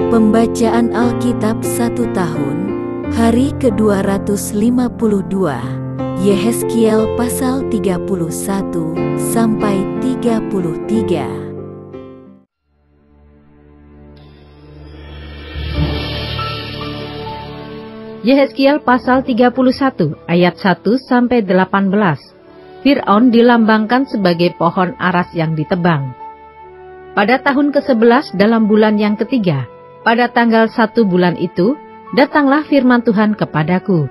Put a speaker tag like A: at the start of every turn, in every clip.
A: Pembacaan Alkitab 1 tahun, hari ke-252, Yehezkiel pasal 31 sampai 33.
B: Yehezkiel pasal 31 ayat 1 sampai 18. Fir'aun dilambangkan sebagai pohon aras yang ditebang. Pada tahun ke-11 dalam bulan yang ketiga, pada tanggal 1 bulan itu, datanglah firman Tuhan kepadaku.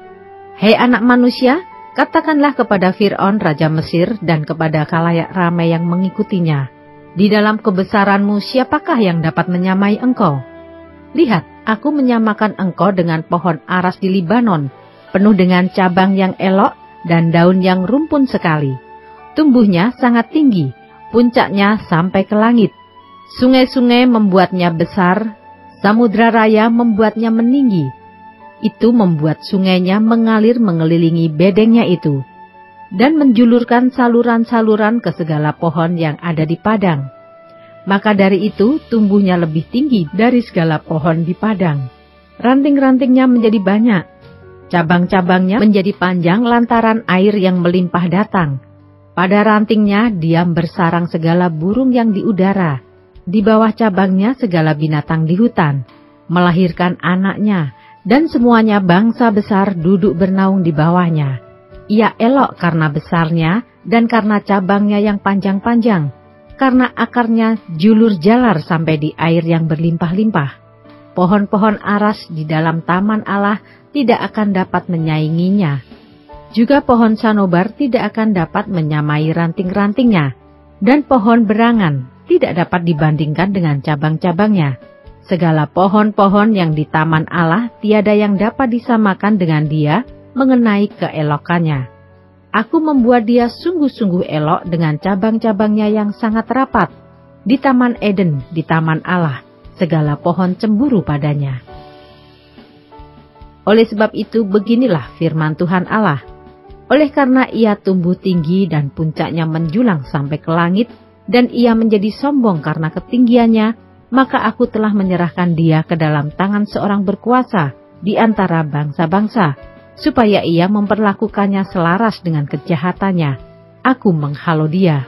B: Hei anak manusia, katakanlah kepada Fir'aun raja Mesir dan kepada khalayak ramai yang mengikutinya, di dalam kebesaranmu siapakah yang dapat menyamai engkau? Lihat, aku menyamakan engkau dengan pohon aras di Libanon, penuh dengan cabang yang elok dan daun yang rumpun sekali. Tumbuhnya sangat tinggi, puncaknya sampai ke langit. Sungai-sungai membuatnya besar, samudra raya membuatnya meninggi. Itu membuat sungainya mengalir mengelilingi bedengnya itu, dan menjulurkan saluran-saluran ke segala pohon yang ada di padang. Maka dari itu tumbuhnya lebih tinggi dari segala pohon di padang. Ranting-rantingnya menjadi banyak, cabang-cabangnya menjadi panjang lantaran air yang melimpah datang. Pada rantingnya diam bersarang segala burung yang di udara. Di bawah cabangnya segala binatang di hutan melahirkan anaknya, dan semuanya bangsa besar duduk bernaung di bawahnya. Ia elok karena besarnya dan karena cabangnya yang panjang-panjang, karena akarnya julur jalar sampai di air yang berlimpah-limpah. Pohon-pohon aras di dalam taman Allah tidak akan dapat menyainginya. Juga pohon sanobar tidak akan dapat menyamai ranting-rantingnya, dan pohon berangan tidak dapat dibandingkan dengan cabang-cabangnya. Segala pohon-pohon yang di taman Allah tiada yang dapat disamakan dengan dia mengenai keelokannya. Aku membuat dia sungguh-sungguh elok dengan cabang-cabangnya yang sangat rapat. Di taman Eden, di taman Allah, segala pohon cemburu padanya. Oleh sebab itu beginilah firman Tuhan Allah. Oleh karena ia tumbuh tinggi dan puncaknya menjulang sampai ke langit, dan ia menjadi sombong karena ketinggiannya, maka aku telah menyerahkan dia ke dalam tangan seorang berkuasa di antara bangsa-bangsa, supaya ia memperlakukannya selaras dengan kejahatannya. Aku menghalau dia.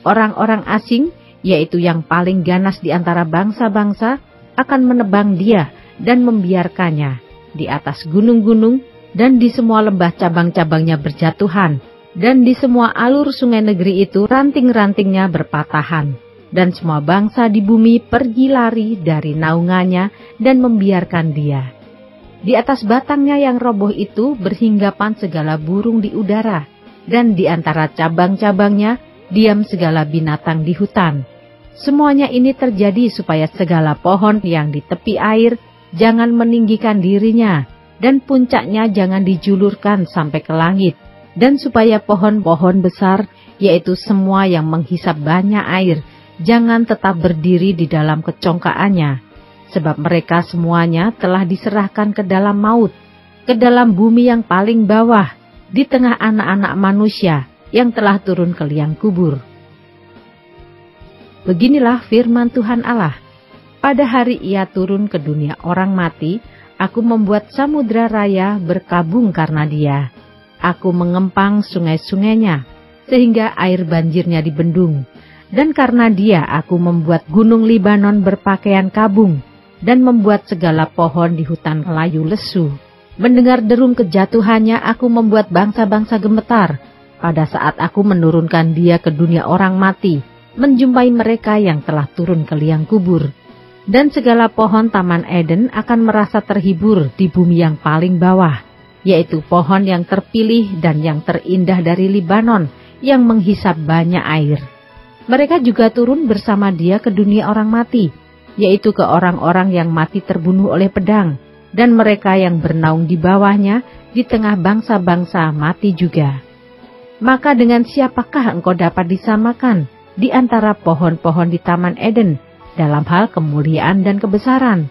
B: Orang-orang asing, yaitu yang paling ganas di antara bangsa-bangsa, akan menebang dia dan membiarkannya di atas gunung-gunung dan di semua lembah cabang-cabangnya berjatuhan. Dan di semua alur sungai negeri itu ranting-rantingnya berpatahan, dan semua bangsa di bumi pergi lari dari naungannya dan membiarkan dia. Di atas batangnya yang roboh itu berhinggapan segala burung di udara, dan di antara cabang-cabangnya diam segala binatang di hutan. Semuanya ini terjadi supaya segala pohon yang di tepi air jangan meninggikan dirinya, dan puncaknya jangan dijulurkan sampai ke langit. Dan supaya pohon-pohon besar, yaitu semua yang menghisap banyak air, jangan tetap berdiri di dalam kecongkaannya. Sebab mereka semuanya telah diserahkan ke dalam maut, ke dalam bumi yang paling bawah, di tengah anak-anak manusia yang telah turun ke liang kubur. Beginilah firman Tuhan Allah. Pada hari ia turun ke dunia orang mati, aku membuat samudra raya berkabung karena dia. Aku mengempang sungai-sungainya, sehingga air banjirnya dibendung. Dan karena dia aku membuat gunung Libanon berpakaian kabung, dan membuat segala pohon di hutan layu lesu. Mendengar derum kejatuhannya aku membuat bangsa-bangsa gemetar, pada saat aku menurunkan dia ke dunia orang mati, menjumpai mereka yang telah turun ke liang kubur. Dan segala pohon taman Eden akan merasa terhibur di bumi yang paling bawah, yaitu pohon yang terpilih dan yang terindah dari Libanon, yang menghisap banyak air. Mereka juga turun bersama dia ke dunia orang mati, yaitu ke orang-orang yang mati terbunuh oleh pedang, dan mereka yang bernaung di bawahnya di tengah bangsa-bangsa mati juga. Maka dengan siapakah engkau dapat disamakan di antara pohon-pohon di taman Eden dalam hal kemuliaan dan kebesaran?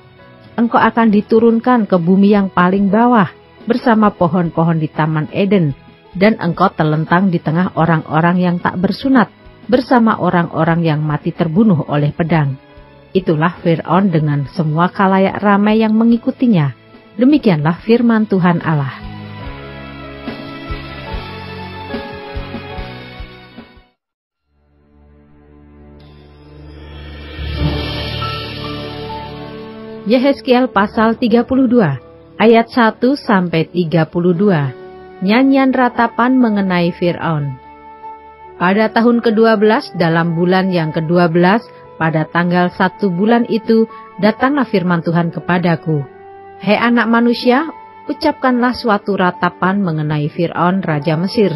B: Engkau akan diturunkan ke bumi yang paling bawah, bersama pohon-pohon di taman Eden, dan engkau telentang di tengah orang-orang yang tak bersunat, bersama orang-orang yang mati terbunuh oleh pedang. Itulah Fir'aun dengan semua khalayak ramai yang mengikutinya. Demikianlah firman Tuhan Allah. Yehezkiel pasal 32 ayat 1 sampai 32. Nyanyian ratapan mengenai Fir'aun. Pada tahun ke-12 dalam bulan yang ke-12 pada tanggal 1 bulan itu datanglah firman Tuhan kepadaku. Hai anak manusia, ucapkanlah suatu ratapan mengenai Fir'aun raja Mesir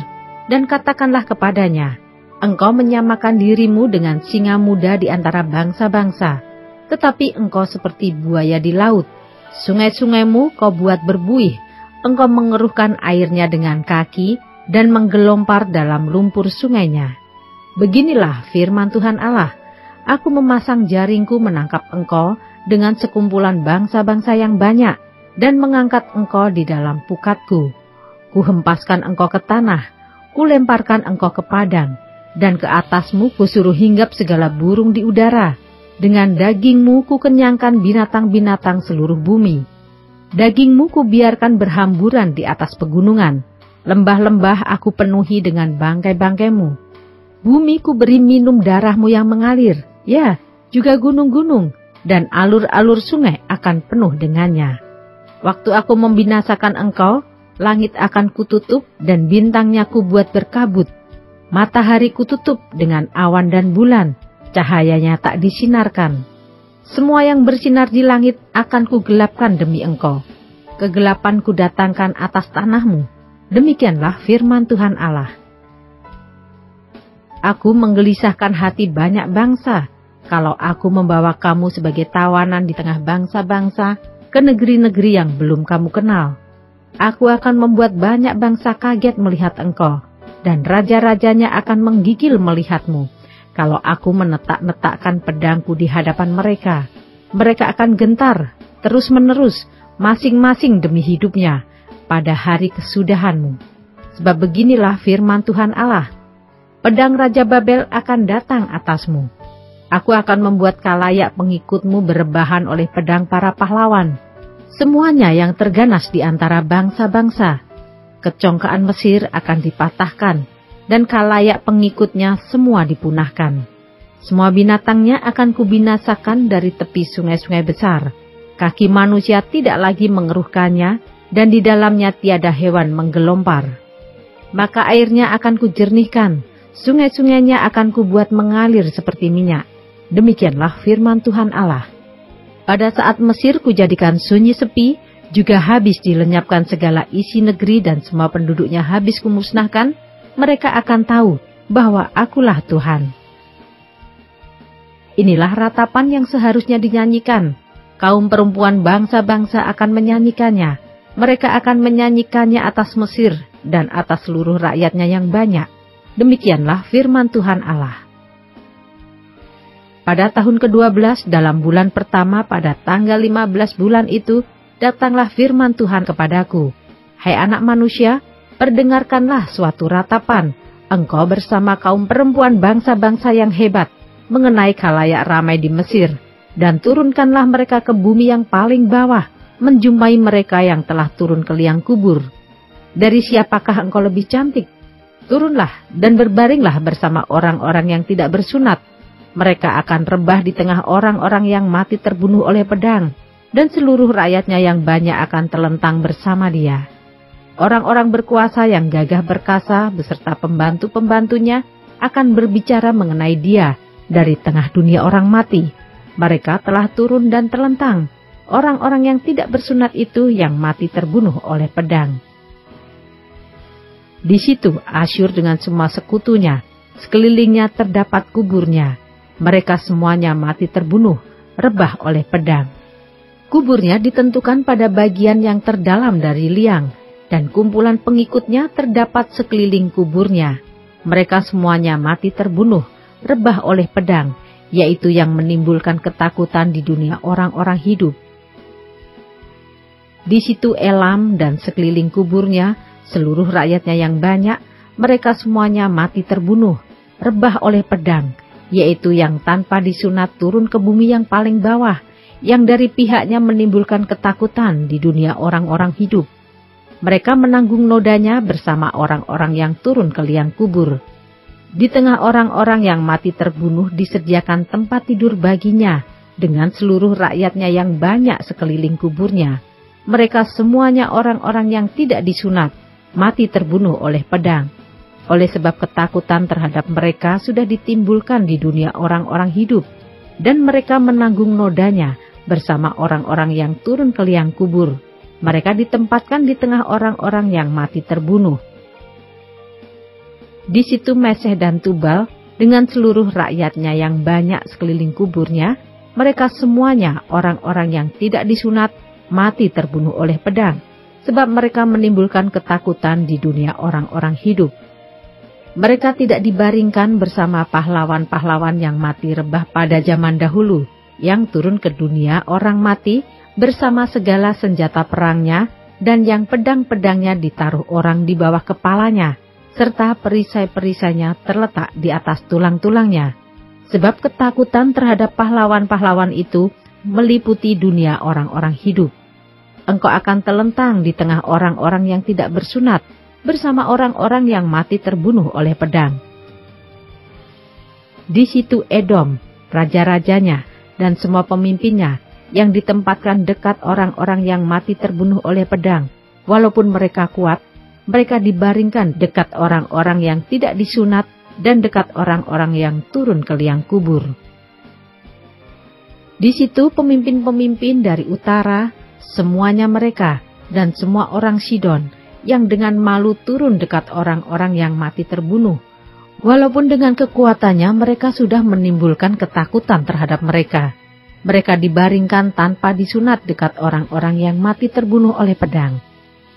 B: dan katakanlah kepadanya, engkau menyamakan dirimu dengan singa muda di antara bangsa-bangsa, tetapi engkau seperti buaya di laut. Sungai-sungaimu kau buat berbuih, engkau mengeruhkan airnya dengan kaki dan menggelompar dalam lumpur sungainya. Beginilah firman Tuhan Allah, aku memasang jaringku menangkap engkau dengan sekumpulan bangsa-bangsa yang banyak dan mengangkat engkau di dalam pukatku. Kuhempaskan engkau ke tanah, kulemparkan engkau ke padang, dan ke atasmu kusuruh hinggap segala burung di udara. Dengan dagingmu kukenyangkan binatang-binatang seluruh bumi. Dagingmu kubiarkan berhamburan di atas pegunungan. Lembah-lembah aku penuhi dengan bangkai-bangkaimu. Bumi ku beri minum darahmu yang mengalir. Ya, juga gunung-gunung dan alur-alur sungai akan penuh dengannya. Waktu aku membinasakan engkau, langit akan kututup dan bintangnya kubuat berkabut. Matahari kututup dengan awan dan bulan, cahayanya tak disinarkan. Semua yang bersinar di langit akan kugelapkan demi engkau. Kegelapan kudatangkan atas tanahmu. Demikianlah firman Tuhan Allah. Aku menggelisahkan hati banyak bangsa, kalau aku membawa kamu sebagai tawanan di tengah bangsa-bangsa ke negeri-negeri yang belum kamu kenal. Aku akan membuat banyak bangsa kaget melihat engkau, dan raja-rajanya akan menggigil melihatmu. Kalau aku menetak-netakkan pedangku di hadapan mereka, mereka akan gentar, terus-menerus, masing-masing demi hidupnya, pada hari kesudahanmu. Sebab beginilah firman Tuhan Allah, pedang Raja Babel akan datang atasmu. Aku akan membuat khalayak pengikutmu berebahan oleh pedang para pahlawan, semuanya yang terganas di antara bangsa-bangsa. Kecongkaan Mesir akan dipatahkan, dan khalayak pengikutnya semua dipunahkan. Semua binatangnya akan kubinasakan dari tepi sungai-sungai besar. Kaki manusia tidak lagi mengeruhkannya, dan di dalamnya tiada hewan menggelompar. Maka airnya akan kujernihkan, sungai-sungainya akan kubuat mengalir seperti minyak. Demikianlah firman Tuhan Allah. Pada saat Mesir kujadikan sunyi sepi, juga habis dilenyapkan segala isi negeri dan semua penduduknya habis kumusnahkan, mereka akan tahu bahwa akulah Tuhan. Inilah ratapan yang seharusnya dinyanyikan. Kaum perempuan bangsa-bangsa akan menyanyikannya. Mereka akan menyanyikannya atas Mesir dan atas seluruh rakyatnya yang banyak. Demikianlah firman Tuhan Allah. Pada tahun ke-12 dalam bulan pertama pada tanggal 15 bulan itu, datanglah firman Tuhan kepadaku. Hai anak manusia, perdengarkanlah suatu ratapan, engkau bersama kaum perempuan bangsa-bangsa yang hebat, mengenai khalayak ramai di Mesir, dan turunkanlah mereka ke bumi yang paling bawah, menjumpai mereka yang telah turun ke liang kubur. Dari siapakah engkau lebih cantik? Turunlah dan berbaringlah bersama orang-orang yang tidak bersunat. Mereka akan rebah di tengah orang-orang yang mati terbunuh oleh pedang, dan seluruh rakyatnya yang banyak akan terlentang bersama dia. Orang-orang berkuasa yang gagah perkasa beserta pembantu-pembantunya akan berbicara mengenai dia dari tengah dunia orang mati. Mereka telah turun dan terlentang, orang-orang yang tidak bersunat itu yang mati terbunuh oleh pedang. Di situ Asyur dengan semua sekutunya, sekelilingnya terdapat kuburnya. Mereka semuanya mati terbunuh, rebah oleh pedang. Kuburnya ditentukan pada bagian yang terdalam dari liang, dan kumpulan pengikutnya terdapat sekeliling kuburnya. Mereka semuanya mati terbunuh, rebah oleh pedang, yaitu yang menimbulkan ketakutan di dunia orang-orang hidup. Di situ Elam dan sekeliling kuburnya, seluruh rakyatnya yang banyak, mereka semuanya mati terbunuh, rebah oleh pedang, yaitu yang tanpa disunat turun ke bumi yang paling bawah, yang dari pihaknya menimbulkan ketakutan di dunia orang-orang hidup. Mereka menanggung nodanya bersama orang-orang yang turun ke liang kubur. Di tengah orang-orang yang mati terbunuh disediakan tempat tidur baginya, dengan seluruh rakyatnya yang banyak sekeliling kuburnya. Mereka semuanya orang-orang yang tidak disunat, mati terbunuh oleh pedang. Oleh sebab ketakutan terhadap mereka sudah ditimbulkan di dunia orang-orang hidup, dan mereka menanggung nodanya bersama orang-orang yang turun ke liang kubur. Mereka ditempatkan di tengah orang-orang yang mati terbunuh. Di situ Meseh dan Tubal dengan seluruh rakyatnya yang banyak sekeliling kuburnya, mereka semuanya orang-orang yang tidak disunat, mati terbunuh oleh pedang, sebab mereka menimbulkan ketakutan di dunia orang-orang hidup. Mereka tidak dibaringkan bersama pahlawan-pahlawan yang mati rebah pada zaman dahulu, yang turun ke dunia orang mati bersama segala senjata perangnya, dan yang pedang-pedangnya ditaruh orang di bawah kepalanya, serta perisai-perisainya terletak di atas tulang-tulangnya. Sebab ketakutan terhadap pahlawan-pahlawan itu meliputi dunia orang-orang hidup. Engkau akan telentang di tengah orang-orang yang tidak bersunat, bersama orang-orang yang mati terbunuh oleh pedang. Di situ Edom, raja-rajanya, dan semua pemimpinnya yang ditempatkan dekat orang-orang yang mati terbunuh oleh pedang. Walaupun mereka kuat, mereka dibaringkan dekat orang-orang yang tidak disunat dan dekat orang-orang yang turun ke liang kubur. Di situ pemimpin-pemimpin dari utara, semuanya mereka, dan semua orang Sidon, yang dengan malu turun dekat orang-orang yang mati terbunuh. Walaupun dengan kekuatannya mereka sudah menimbulkan ketakutan terhadap mereka. Mereka dibaringkan tanpa disunat dekat orang-orang yang mati terbunuh oleh pedang.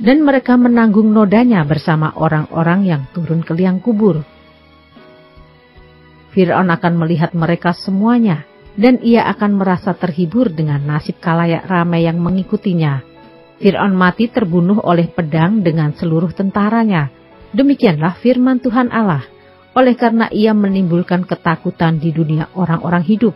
B: Dan mereka menanggung nodanya bersama orang-orang yang turun ke liang kubur. Fir'aun akan melihat mereka semuanya, dan ia akan merasa terhibur dengan nasib khalayak ramai yang mengikutinya. Fir'aun mati terbunuh oleh pedang dengan seluruh tentaranya. Demikianlah firman Tuhan Allah. Oleh karena ia menimbulkan ketakutan di dunia orang-orang hidup,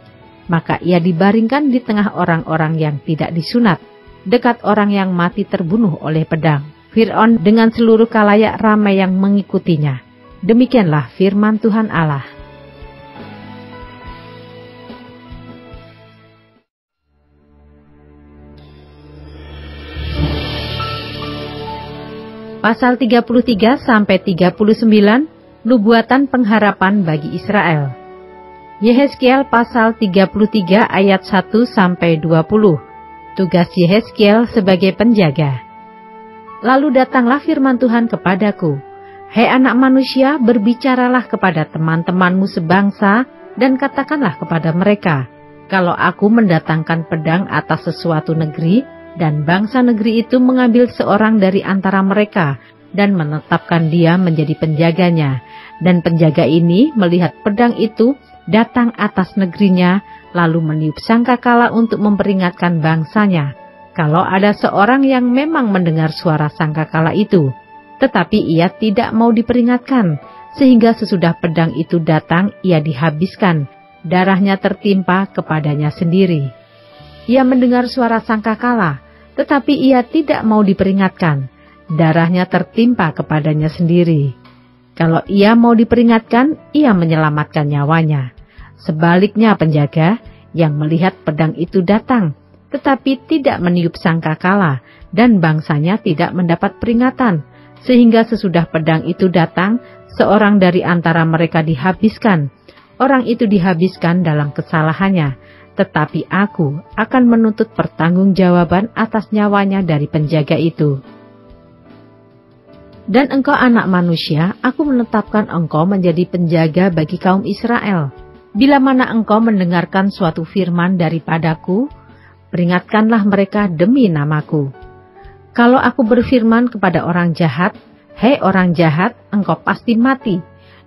B: maka ia dibaringkan di tengah orang-orang yang tidak disunat, dekat orang yang mati terbunuh oleh pedang. Fir'aun dengan seluruh khalayak ramai yang mengikutinya. Demikianlah firman Tuhan Allah. Pasal 33 sampai 39, nubuatan pengharapan bagi Israel. Yehezkiel pasal 33 ayat 1 sampai 20. Tugas Yehezkiel sebagai penjaga. Lalu datanglah firman Tuhan kepadaku, "Hai anak manusia, berbicaralah kepada teman-temanmu sebangsa dan katakanlah kepada mereka, kalau aku mendatangkan pedang atas sesuatu negeri, dan bangsa negeri itu mengambil seorang dari antara mereka dan menetapkan dia menjadi penjaganya. Dan penjaga ini melihat pedang itu datang atas negerinya, lalu meniup sangkakala untuk memperingatkan bangsanya. Kalau ada seorang yang memang mendengar suara sangkakala itu, tetapi ia tidak mau diperingatkan, sehingga sesudah pedang itu datang ia dihabiskan, darahnya tertimpa kepadanya sendiri. Ia mendengar suara sangkakala, tetapi ia tidak mau diperingatkan, darahnya tertimpa kepadanya sendiri. Kalau ia mau diperingatkan, ia menyelamatkan nyawanya. Sebaliknya penjaga yang melihat pedang itu datang, tetapi tidak meniup sangkakala, dan bangsanya tidak mendapat peringatan, sehingga sesudah pedang itu datang, seorang dari antara mereka dihabiskan. Orang itu dihabiskan dalam kesalahannya, tetapi aku akan menuntut pertanggungjawaban atas nyawanya dari penjaga itu. Dan engkau anak manusia, aku menetapkan engkau menjadi penjaga bagi kaum Israel. Bila mana engkau mendengarkan suatu firman daripadaku, peringatkanlah mereka demi namaku. Kalau aku berfirman kepada orang jahat, "Hei orang jahat, engkau pasti mati,"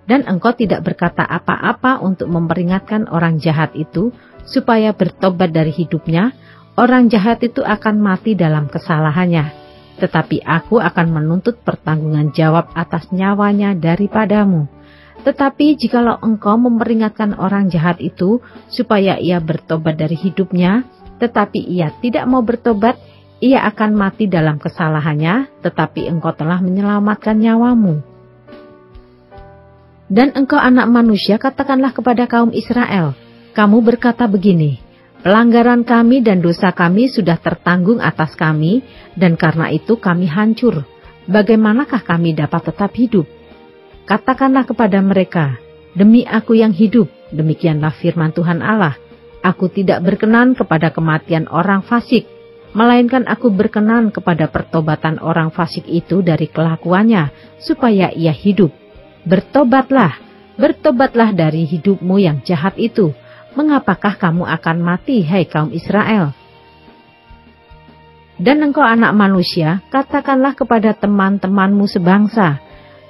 B: dan engkau tidak berkata apa-apa untuk memperingatkan orang jahat itu, supaya bertobat dari hidupnya, orang jahat itu akan mati dalam kesalahannya. Tetapi aku akan menuntut pertanggungan jawab atas nyawanya daripadamu. Tetapi jikalau engkau memperingatkan orang jahat itu supaya ia bertobat dari hidupnya, tetapi ia tidak mau bertobat, ia akan mati dalam kesalahannya, tetapi engkau telah menyelamatkan nyawamu. Dan engkau anak manusia, katakanlah kepada kaum Israel, kamu berkata begini, pelanggaran kami dan dosa kami sudah tertanggung atas kami, dan karena itu kami hancur. Bagaimanakah kami dapat tetap hidup? Katakanlah kepada mereka, demi aku yang hidup, demikianlah firman Tuhan Allah, aku tidak berkenan kepada kematian orang fasik, melainkan aku berkenan kepada pertobatan orang fasik itu dari kelakuannya, supaya ia hidup. Bertobatlah, bertobatlah dari hidupmu yang jahat itu. Mengapakah kamu akan mati, hai kaum Israel? Dan engkau anak manusia, katakanlah kepada teman-temanmu sebangsa,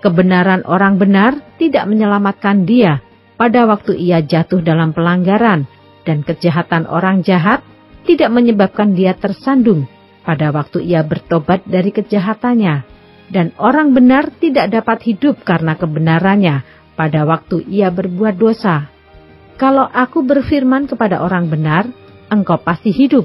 B: kebenaran orang benar tidak menyelamatkan dia pada waktu ia jatuh dalam pelanggaran, dan kejahatan orang jahat tidak menyebabkan dia tersandung pada waktu ia bertobat dari kejahatannya. Dan orang benar tidak dapat hidup karena kebenarannya pada waktu ia berbuat dosa. Kalau aku berfirman kepada orang benar, engkau pasti hidup.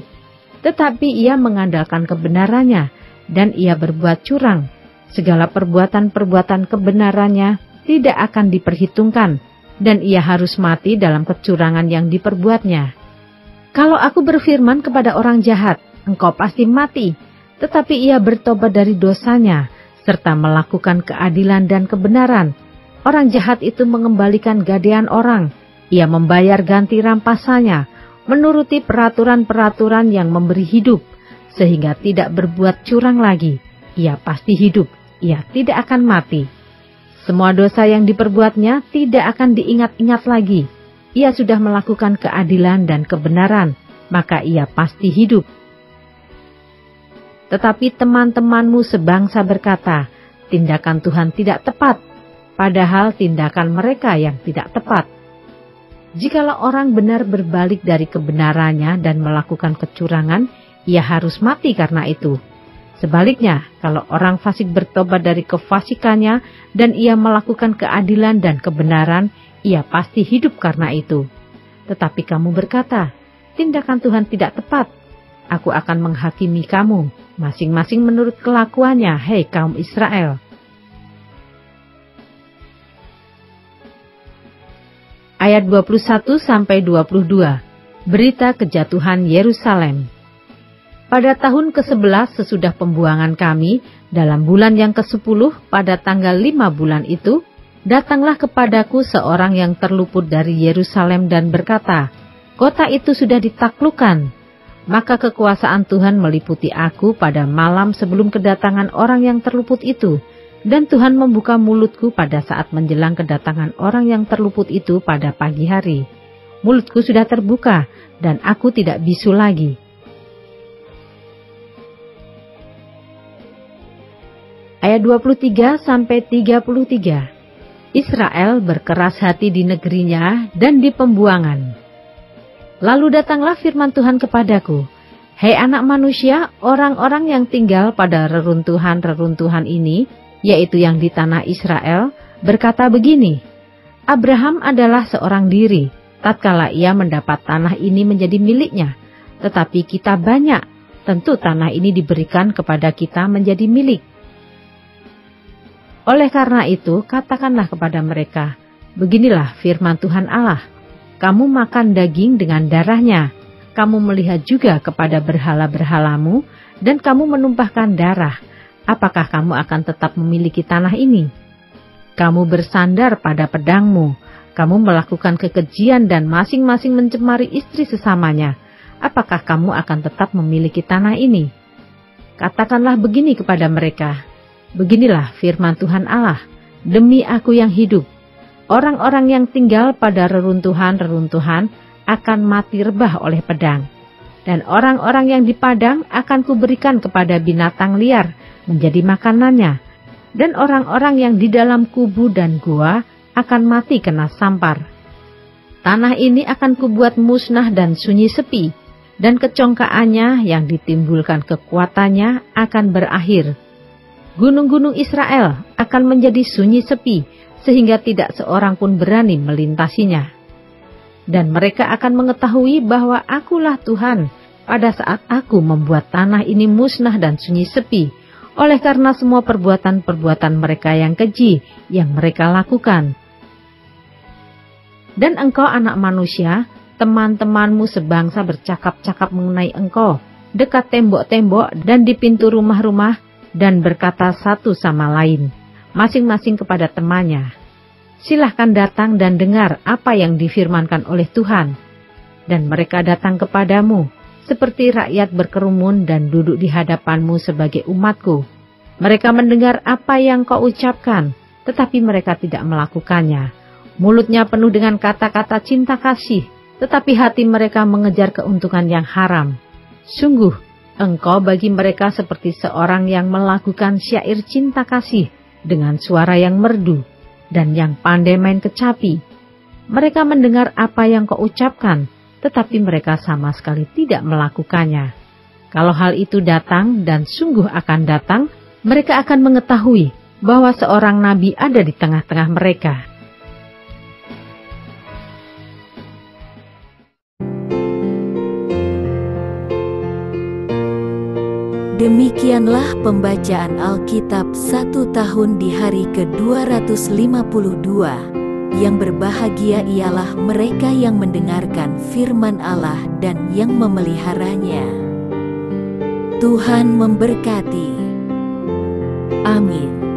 B: Tetapi ia mengandalkan kebenarannya, dan ia berbuat curang. Segala perbuatan-perbuatan kebenarannya tidak akan diperhitungkan, dan ia harus mati dalam kecurangan yang diperbuatnya. Kalau aku berfirman kepada orang jahat, engkau pasti mati, tetapi ia bertobat dari dosanya, serta melakukan keadilan dan kebenaran. Orang jahat itu mengembalikan gadaian orang, ia membayar ganti rampasannya, menuruti peraturan-peraturan yang memberi hidup, sehingga tidak berbuat curang lagi. Ia pasti hidup, ia tidak akan mati. Semua dosa yang diperbuatnya tidak akan diingat-ingat lagi. Ia sudah melakukan keadilan dan kebenaran, maka ia pasti hidup. Tetapi teman-temanmu sebangsa berkata, tindakan Tuhan tidak tepat, padahal tindakan mereka yang tidak tepat. Jikalau orang benar berbalik dari kebenarannya dan melakukan kecurangan, ia harus mati karena itu. Sebaliknya, kalau orang fasik bertobat dari kefasikannya dan ia melakukan keadilan dan kebenaran, ia pasti hidup karena itu. Tetapi kamu berkata, tindakan Tuhan tidak tepat. Aku akan menghakimi kamu, masing-masing menurut kelakuannya, hei kaum Israel. Ayat 21-22, berita kejatuhan Yerusalem. Pada tahun ke-11 sesudah pembuangan kami, dalam bulan yang ke-10 pada tanggal 5 bulan itu, datanglah kepadaku seorang yang terluput dari Yerusalem dan berkata, kota itu sudah ditaklukkan. Maka kekuasaan Tuhan meliputi aku pada malam sebelum kedatangan orang yang terluput itu, dan Tuhan membuka mulutku pada saat menjelang kedatangan orang yang terluput itu pada pagi hari. Mulutku sudah terbuka, dan aku tidak bisu lagi. Ayat 23-33, Israel berkeras hati di negerinya dan di pembuangan. Lalu datanglah firman Tuhan kepadaku, hei anak manusia, orang-orang yang tinggal pada reruntuhan-reruntuhan ini, yaitu yang di tanah Israel, berkata begini, Abraham adalah seorang diri, tatkala ia mendapat tanah ini menjadi miliknya, tetapi kita banyak, tentu tanah ini diberikan kepada kita menjadi milik. Oleh karena itu, katakanlah kepada mereka, beginilah firman Tuhan Allah, kamu makan daging dengan darahnya, kamu melihat juga kepada berhala-berhalamu, dan kamu menumpahkan darah. Apakah kamu akan tetap memiliki tanah ini? Kamu bersandar pada pedangmu, kamu melakukan kekejian dan masing-masing mencemari istri sesamanya. Apakah kamu akan tetap memiliki tanah ini? Katakanlah begini kepada mereka, beginilah firman Tuhan Allah, demi aku yang hidup, orang-orang yang tinggal pada reruntuhan-reruntuhan akan mati rebah oleh pedang. Dan orang-orang yang di padang akan kuberikan kepada binatang liar menjadi makanannya. Dan orang-orang yang di dalam kubu dan gua akan mati kena sampar. Tanah ini akan kubuat musnah dan sunyi sepi, dan kecongkaannya yang ditimbulkan kekuatannya akan berakhir. Gunung-gunung Israel akan menjadi sunyi sepi, sehingga tidak seorang pun berani melintasinya. Dan mereka akan mengetahui bahwa Akulah Tuhan pada saat Aku membuat tanah ini musnah dan sunyi sepi, oleh karena semua perbuatan-perbuatan mereka yang keji yang mereka lakukan. Dan engkau, anak manusia, teman-temanmu sebangsa bercakap-cakap mengenai engkau, dekat tembok-tembok dan di pintu rumah-rumah, dan berkata satu sama lain, masing-masing kepada temannya, silahkan datang dan dengar apa yang difirmankan oleh Tuhan. Dan mereka datang kepadamu, seperti rakyat berkerumun dan duduk di hadapanmu sebagai umatku. Mereka mendengar apa yang kau ucapkan, tetapi mereka tidak melakukannya. Mulutnya penuh dengan kata-kata cinta kasih, tetapi hati mereka mengejar keuntungan yang haram. Sungguh, engkau bagi mereka seperti seorang yang melakukan syair cinta kasih dengan suara yang merdu dan yang pandai main kecapi. Mereka mendengar apa yang kau ucapkan, tetapi mereka sama sekali tidak melakukannya. Kalau hal itu datang dan sungguh akan datang, mereka akan mengetahui bahwa seorang nabi ada di tengah-tengah mereka.
A: Demikianlah pembacaan Alkitab 1 tahun di hari ke-252. Yang berbahagia ialah mereka yang mendengarkan firman Allah dan yang memeliharanya. Tuhan memberkati. Amin.